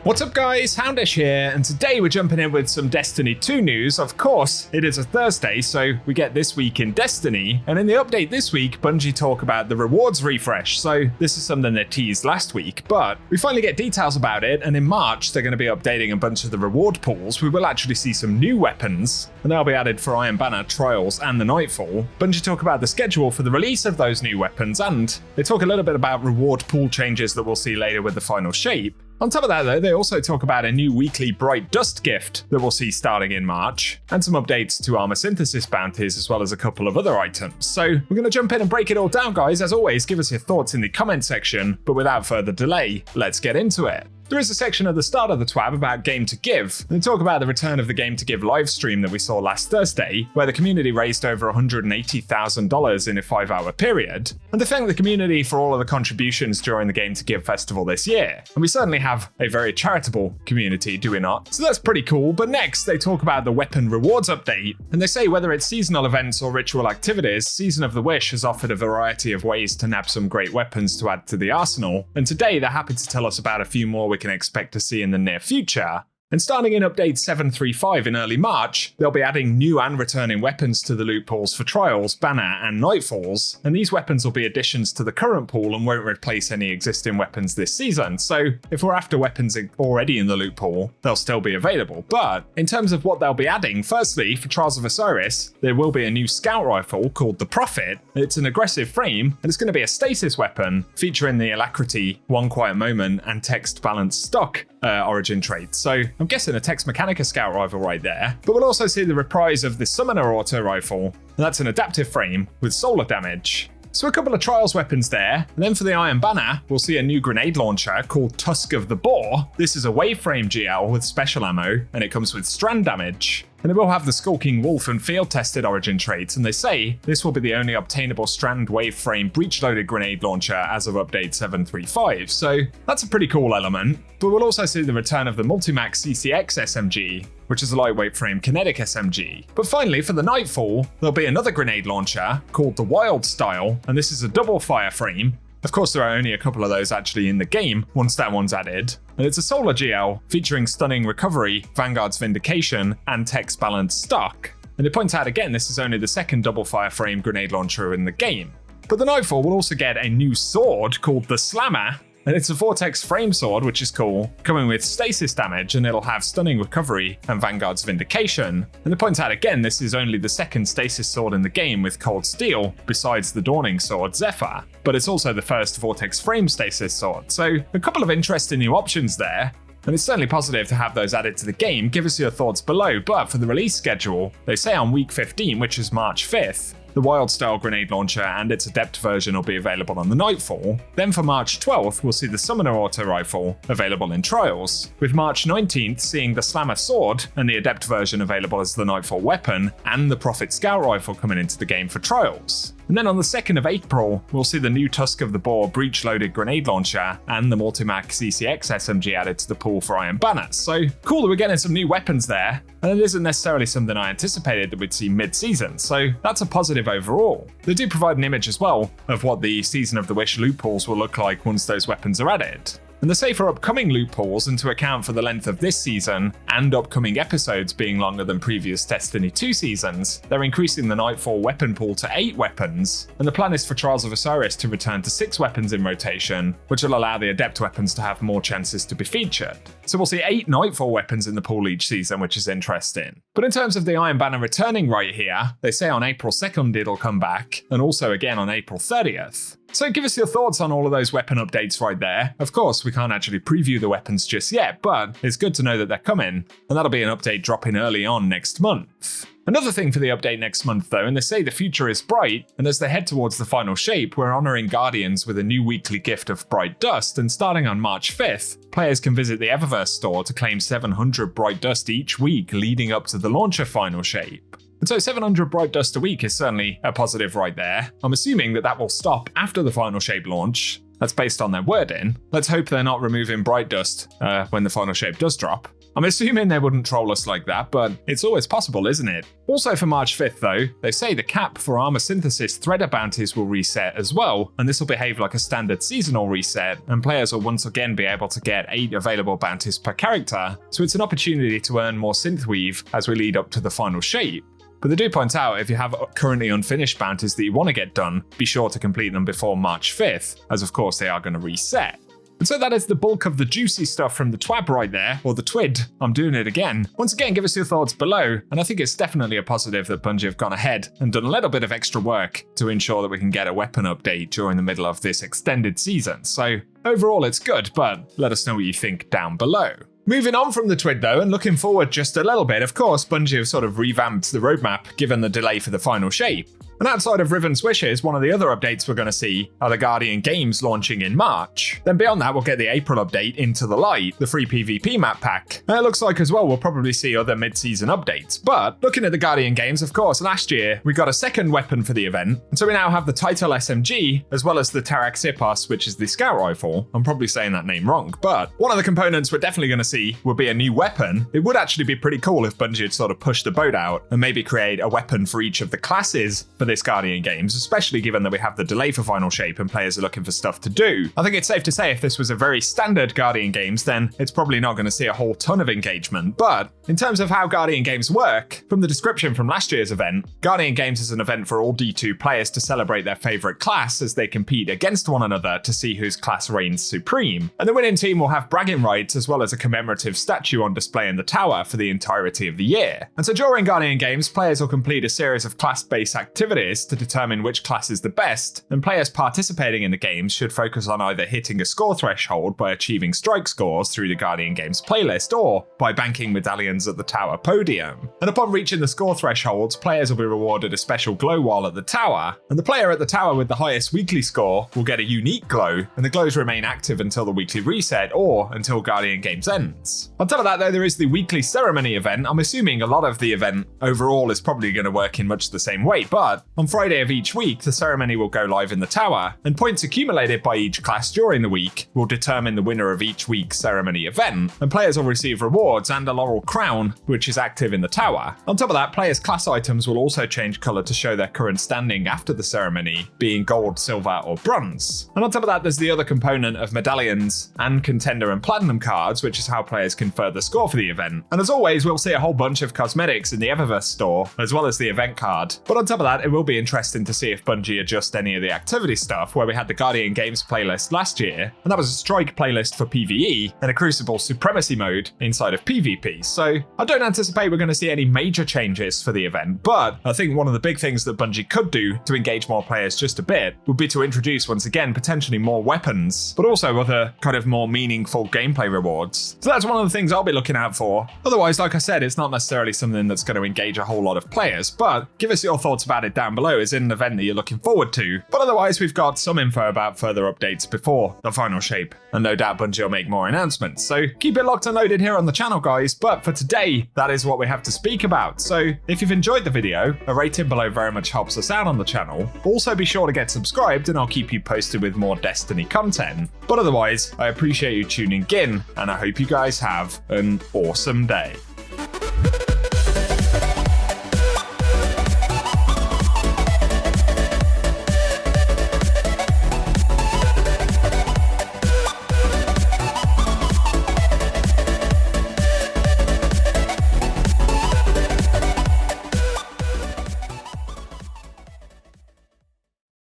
What's up guys, Houndish here, and today we're jumping in with some Destiny 2 news. Of course, it is a Thursday, so we get this week in Destiny, and in the update this week, Bungie talk about the rewards refresh, so this is something they teased last week, but we finally get details about it, and in March they're going to be updating a bunch of the reward pools. We will actually see some new weapons, and they'll be added for Iron Banner, Trials, and the Nightfall. Bungie talk about the schedule for the release of those new weapons, and they talk a little bit about reward pool changes that we'll see later with the final shape. On top of that though, they also talk about a new weekly Bright Dust gift that we'll see starting in March, and some updates to armor synthesis bounties as well as a couple of other items. So we're going to jump in and break it all down guys. As always, give us your thoughts in the comment section, but without further delay, let's get into it. There is a section at the start of the TWAB about Game to Give. They talk about the return of the Game to Give live stream that we saw last Thursday, where the community raised over $180,000 in a 5-hour period. And they thank the community for all of the contributions during the Game to Give festival this year. And we certainly have a very charitable community, do we not? So that's pretty cool. But next, they talk about the weapon rewards update. And they say whether it's seasonal events or ritual activities, Season of the Wish has offered a variety of ways to nab some great weapons to add to the arsenal. And today, they're happy to tell us about a few more we can expect to see in the near future. And starting in update 735 in early March, they'll be adding new and returning weapons to the loot pools for Trials, Banner, and Nightfalls, and these weapons will be additions to the current pool and won't replace any existing weapons this season, so if we're after weapons already in the loot pool, they'll still be available. But in terms of what they'll be adding, firstly, for Trials of Osiris, there will be a new scout rifle called the Prophet. It's an aggressive frame, and it's going to be a stasis weapon, featuring the Alacrity, One Quiet Moment, and Text Balance Stock origin traits. So I'm guessing a Tex Mechanica scout rifle right there. But we'll also see the reprise of the Summoner auto rifle, and that's an adaptive frame with solar damage. So a couple of Trials weapons there, and then for the Iron Banner, we'll see a new grenade launcher called Tusk of the Boar. This is a waveframe GL with special ammo, and it comes with strand damage. And it will have the Skulking Wolf and field-tested origin traits, and they say this will be the only obtainable strand waveframe breech-loaded grenade launcher as of update 735, so that's a pretty cool element. But we'll also see the return of the Multimax CCX SMG, which is a lightweight frame kinetic SMG. But finally, for the Nightfall, there'll be another grenade launcher called the Wild Style, and this is a double fire frame. Of course, there are only a couple of those actually in the game once that one's added. And it's a solar GL featuring Stunning Recovery, Vanguard's Vindication, and Text Balance Stock. And it points out again, this is only the second double fire frame grenade launcher in the game. But the Nightfall will also get a new sword called the Slammer, and it's a Vortex frame sword, which is cool, coming with stasis damage, and it'll have Stunning Recovery and Vanguard's Vindication. And it points out again, this is only the second stasis sword in the game with Cold Steel, besides the Dawning sword Zephyr. But it's also the first Vortex frame stasis sword, so a couple of interesting new options there. And it's certainly positive to have those added to the game. Give us your thoughts below, but for the release schedule, they say on week 15, which is March 5th, the Wild Style grenade launcher and its adept version will be available on the Nightfall. Then for March 12th, we'll see the Summoner auto rifle available in Trials, with March 19th seeing the Slammer sword and the adept version available as the Nightfall weapon, and the Prophet scout rifle coming into the game for Trials. And then on the 2nd of April, we'll see the new Tusk of the Boar breech-loaded grenade launcher and the Multimax CCX SMG added to the pool for Iron Banner. So cool that we're getting some new weapons there, and it isn't necessarily something I anticipated that we'd see mid-season, so that's a positive overall. They do provide an image as well of what the Season of the Wish loot pools will look like once those weapons are added. And the say for upcoming loot pools, and to account for the length of this season and upcoming episodes being longer than previous Destiny 2 seasons, they're increasing the Nightfall weapon pool to 8 weapons, and the plan is for Trials of Osiris to return to 6 weapons in rotation, which will allow the adept weapons to have more chances to be featured. So we'll see 8 Nightfall weapons in the pool each season, which is interesting. But in terms of the Iron Banner returning right here, they say on April 2nd it'll come back, and also again on April 30th. So give us your thoughts on all of those weapon updates right there. Of course, we can't actually preview the weapons just yet, but it's good to know that they're coming, and that'll be an update dropping early on next month. Another thing for the update next month though, and they say the future is bright, and as they head towards the final shape, we're honouring Guardians with a new weekly gift of Bright Dust, and starting on March 5th, players can visit the Eververse store to claim 700 Bright Dust each week leading up to the launcher final shape. And so 700 Bright Dust a week is certainly a positive right there. I'm assuming that will stop after the final shape launch. That's based on their wording. Let's hope they're not removing Bright Dust when the final shape does drop. I'm assuming they wouldn't troll us like that, but it's always possible, isn't it? Also for March 5th though, they say the cap for armor synthesis threader bounties will reset as well, and this will behave like a standard seasonal reset, and players will once again be able to get 8 available bounties per character, so it's an opportunity to earn more synthweave as we lead up to the final shape. But they do point out if you have currently unfinished bounties that you want to get done, be sure to complete them before March 5th, as of course they are going to reset. And so that is the bulk of the juicy stuff from the TWAB right there, or the TWID. I'm doing it again. Once again, give us your thoughts below, and I think it's definitely a positive that Bungie have gone ahead and done a little bit of extra work to ensure that we can get a weapon update during the middle of this extended season. So overall it's good, but let us know what you think down below. Moving on from the TWID though, and looking forward just a little bit, of course Bungie have sort of revamped the roadmap given the delay for the final shape. And outside of Riven Swishes, one of the other updates we're going to see are the Guardian Games launching in March. Then beyond that, we'll get the April update, Into the Light, the free PvP map pack. And it looks like as well we'll probably see other mid-season updates. But looking at the Guardian Games, of course, last year we got a second weapon for the event. And so we now have the Title SMG, as well as the Taraxipos, which is the scout rifle. I'm probably saying that name wrong, but one of the components we're definitely going to see will be a new weapon. It would actually be pretty cool if Bungie had sort of pushed the boat out and maybe create a weapon for each of the classes for this Guardian Games, especially given that we have the delay for final shape and players are looking for stuff to do. I think it's safe to say if this was a very standard Guardian Games, then it's probably not going to see a whole ton of engagement. But in terms of how Guardian Games work, from the description from last year's event, Guardian Games is an event for all D2 players to celebrate their favorite class as they compete against one another to see whose class reigns supreme. And the winning team will have bragging rights as well as a commemorative statue on display in the tower for the entirety of the year. And so during Guardian Games, players will complete a series of class-based activities to determine which class is the best, and players participating in the games should focus on either hitting a score threshold by achieving strike scores through the Guardian Games playlist or by banking medallions at the tower podium. And upon reaching the score thresholds, players will be rewarded a special glow wall at the tower, and the player at the tower with the highest weekly score will get a unique glow, and the glows remain active until the weekly reset or until Guardian Games ends. On top of that though, there is the weekly ceremony event. I'm assuming a lot of the event overall is probably going to work in much the same way, but on Friday of each week, the ceremony will go live in the tower, and points accumulated by each class during the week will determine the winner of each week's ceremony event, and players will receive rewards and a laurel crown, which is active in the tower. On top of that, players' class items will also change colour to show their current standing after the ceremony, being gold, silver, or bronze. And on top of that, there's the other component of medallions and contender and platinum cards, which is how players can further score for the event. And as always, we'll see a whole bunch of cosmetics in the Eververse store, as well as the event card. But on top of that, it will be interesting to see if Bungie adjust any of the activity stuff, where we had the Guardian Games playlist last year, and that was a strike playlist for PvE and a Crucible Supremacy mode inside of PvP. So I don't anticipate we're going to see any major changes for the event, but I think one of the big things that Bungie could do to engage more players just a bit would be to introduce once again potentially more weapons, but also other kind of more meaningful gameplay rewards. So that's one of the things I'll be looking out for. Otherwise, like I said, it's not necessarily something that's going to engage a whole lot of players, but give us your thoughts about it down below. Is it an event that you're looking forward to? But otherwise, we've got some info about further updates before the final shape, and no doubt Bungie will make more announcements. So keep it locked and loaded here on the channel, guys. But for today, that is what we have to speak about. So if you've enjoyed the video, a rating below very much helps us out on the channel. Also be sure to get subscribed and I'll keep you posted with more Destiny content. But otherwise, I appreciate you tuning in and I hope you guys have an awesome day.